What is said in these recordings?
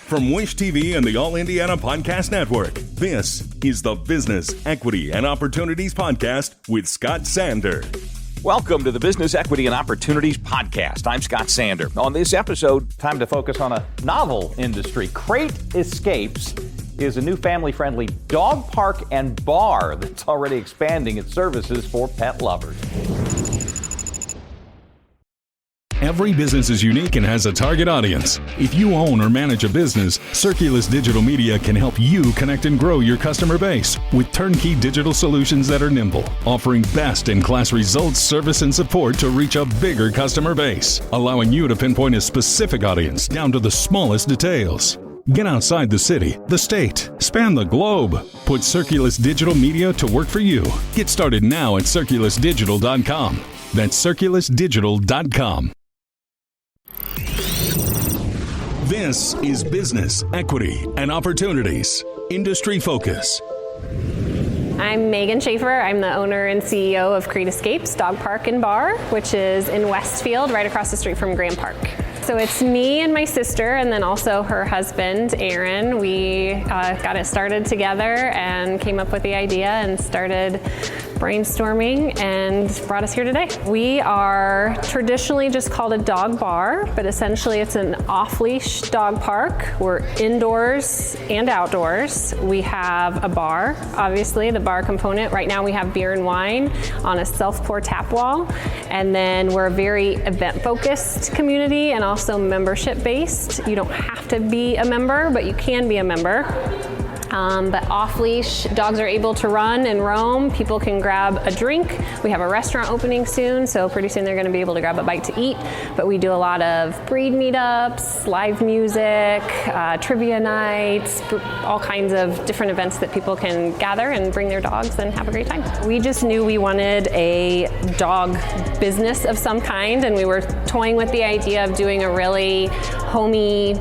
From Wish TV and the All Indiana Podcast Network, this is the Business, Equity, and Opportunities Podcast with Scott Sander. Welcome to the Business, Equity, and Opportunities Podcast. I'm Scott Sander. On this episode, time to focus on a novel industry. Crate Escapes is a new family-friendly dog park and bar that's already expanding its services for pet lovers. Every business is unique and has a target audience. If you own or manage a business, Circulus Digital Media can help you connect and grow your customer base with turnkey digital solutions that are nimble, offering best-in-class results, service, and support to reach a bigger customer base, allowing you to pinpoint a specific audience down to the smallest details. Get outside the city, the state, span the globe. Put Circulus Digital Media to work for you. Get started now at circulusdigital.com. That's circulusdigital.com. This is Business, Equity, and Opportunities. Industry Focus. I'm Megan Schaefer. I'm the owner and CEO of Crate Escapes Dog Park and Bar, which is in Westfield, right across the street from Grand Park. So it's me and my sister, and then also her husband, Aaron. We got it started together and came up with the idea and started brainstorming and brought us here today. We are traditionally just called a dog bar, but essentially it's an off-leash dog park. We're indoors and outdoors. We have a bar, obviously, the bar component. Right now we have beer and wine on a self-pour tap wall. And then we're a very event-focused community and also membership-based. You don't have to be a member, but you can be a member. But off-leash, dogs are able to run and roam. People can grab a drink. We have a restaurant opening soon, so pretty soon they're going to be able to grab a bite to eat. But we do a lot of breed meetups, live music, trivia nights, all kinds of different events that people can gather and bring their dogs and have a great time. We just knew we wanted a dog business of some kind, and we were toying with the idea of doing a really homey,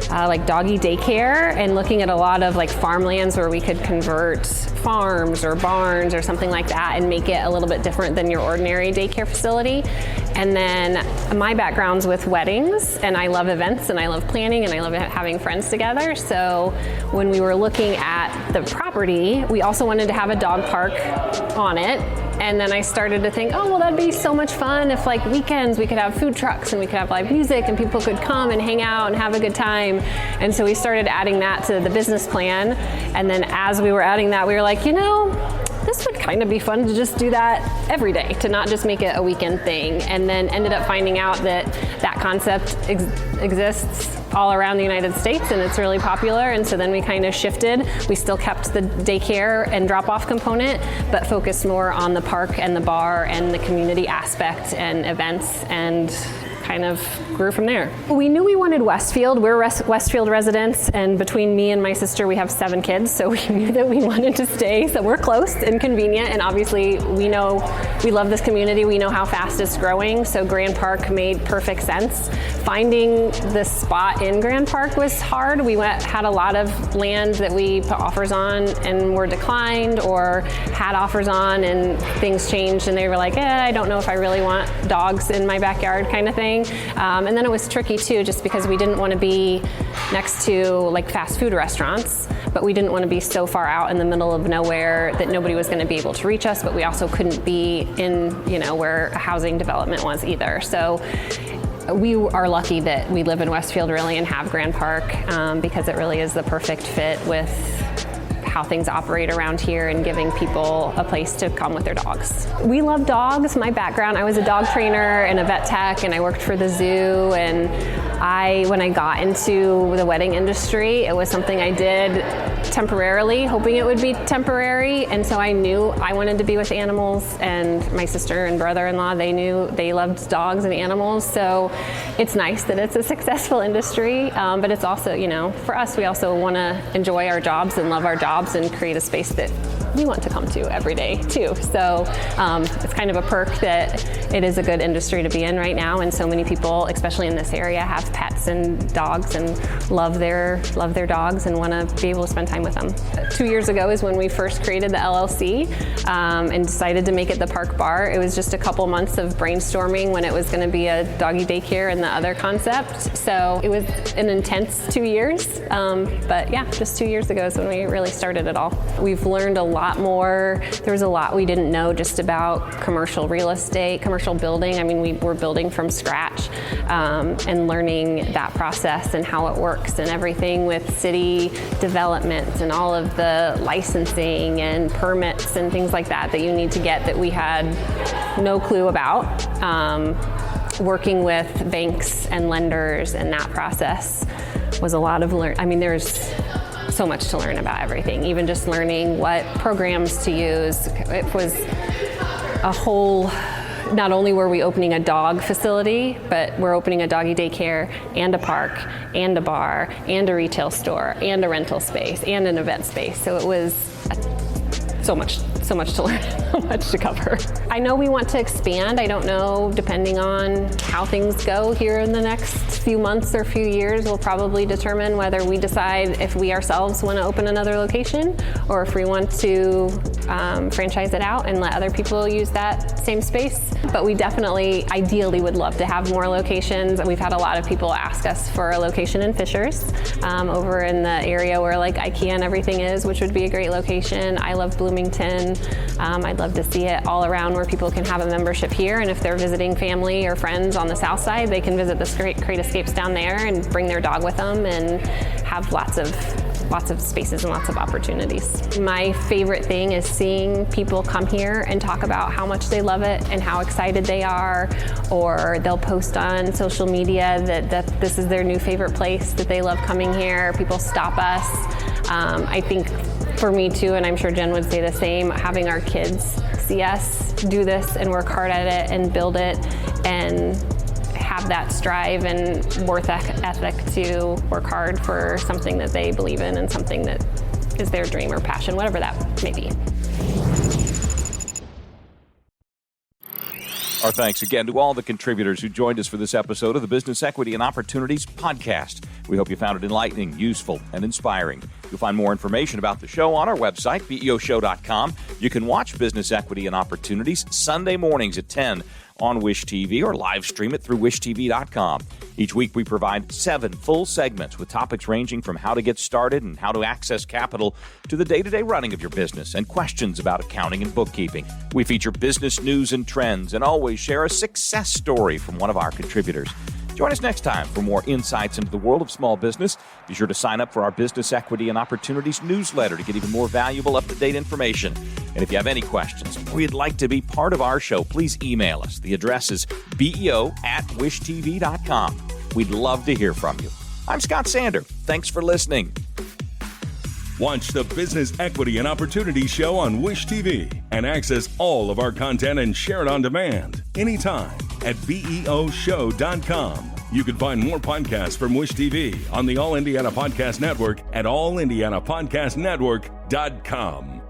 like doggy daycare, and looking at a lot of like farmlands where we could convert farms or barns or something like that and make it a little bit different than your ordinary daycare facility. And then my background's with weddings, and I love events, and I love planning, and I love having friends together. So when we were looking at the property, we also wanted to have a dog park on it. And then I started to think, oh, well, that'd be so much fun if like weekends we could have food trucks and we could have live music and people could come and hang out and have a good time. And so we started adding that to the business plan. And then as we were adding that, we were like, you know, this would kind of be fun to just do that every day, to not just make it a weekend thing. And then ended up finding out that that concept exists all around the United States, and it's really popular. And so then we kind of shifted. We still kept the daycare and drop-off component, but focused more on the park and the bar and the community aspect and events, and kind of grew from there. We knew we wanted Westfield. We're Westfield residents, and between me and my sister, we have 7 kids, so we knew that we wanted to stay. So we're close and convenient, and obviously we know we love this community. We know how fast it's growing, so Grand Park made perfect sense. Finding the spot in Grand Park was hard. We had a lot of land that we put offers on and were declined, or had offers on and things changed and they were like, I don't know if I really want dogs in my backyard kind of thing. And then it was tricky too, just because we didn't want to be next to like fast food restaurants, but we didn't want to be so far out in the middle of nowhere that nobody was going to be able to reach us, but we also couldn't be in, where a housing development was either. So we are lucky that we live in Westfield really and have Grand Park, because it really is the perfect fit with how things operate around here and giving people a place to come with their dogs. We love dogs. My background, I was a dog trainer and a vet tech, and I worked for the zoo, and when I got into the wedding industry, it was something I did temporarily, hoping it would be temporary, and so I knew I wanted to be with animals, and my sister and brother-in-law, they knew they loved dogs and animals, so it's nice that it's a successful industry, but it's also, for us, we also want to enjoy our jobs and love our jobs and create a space that we want to come to every day too. So it's kind of a perk that it is a good industry to be in right now, and so many people, especially in this area, have pets and dogs and love their dogs and want to be able to spend time with them. 2 years ago is when we first created the LLC and decided to make it the Park Bar. It was just a couple months of brainstorming when it was going to be a doggy daycare and the other concept. So it was an intense 2 years, but yeah, just 2 years ago is when we really started it all. We've learned a lot more. There was a lot we didn't know just about commercial real estate, commercial building. I mean, we were building from scratch and learning that process and how it works and everything with city development and all of the licensing and permits and things like that you need to get that we had no clue about. Working with banks and lenders and that process was a lot of I mean, there's so much to learn about everything, even just learning what programs to use. It was a whole, not only were we opening a dog facility, but we're opening a doggy daycare and a park and a bar and a retail store and a rental space and an event space. So it was so much to learn, so much to cover. I know we want to expand. I don't know, depending on how things go here in the next few months or few years, we'll probably determine whether we decide if we ourselves want to open another location or if we want to franchise it out and let other people use that same space. But we definitely, ideally, would love to have more locations. We've had a lot of people ask us for a location in Fishers, over in the area where like IKEA and everything is, which would be a great location. I love Bloomington. I'd love to see it all around where people can have a membership here, and if they're visiting family or friends on the south side, they can visit the Great Escapes down there and bring their dog with them and have lots of spaces and lots of opportunities. My favorite thing is seeing people come here and talk about how much they love it and how excited they are, or they'll post on social media that this is their new favorite place, that they love coming here. People stop us. I think for me too, and I'm sure Jen would say the same, having our kids see us do this and work hard at it and build it and have that strive and work ethic to work hard for something that they believe in and something that is their dream or passion, whatever that may be. Our thanks again to all the contributors who joined us for this episode of the Business Equity and Opportunities podcast. We hope you found it enlightening, useful, and inspiring. You'll find more information about the show on our website, BEOshow.com. You can watch Business Equity and Opportunities Sunday mornings at 10 on Wish TV or live stream it through wishtv.com. Each week we provide 7 full segments with topics ranging from how to get started and how to access capital to the day-to-day running of your business and questions about accounting and bookkeeping. We feature business news and trends and always share a success story from one of our contributors. Join us next time for more insights into the world of small business. Be sure to sign up for our Business Equity and Opportunities newsletter to get even more valuable, up-to-date information. And if you have any questions or you'd like to be part of our show, please email us. The address is beo@wishtv.com. We'd love to hear from you. I'm Scott Sander. Thanks for listening. Watch the Business Equity and Opportunity Show on Wish TV and access all of our content and share it on demand anytime at BEOshow.com. You can find more podcasts from Wish TV on the All Indiana Podcast Network at allindianapodcastnetwork.com.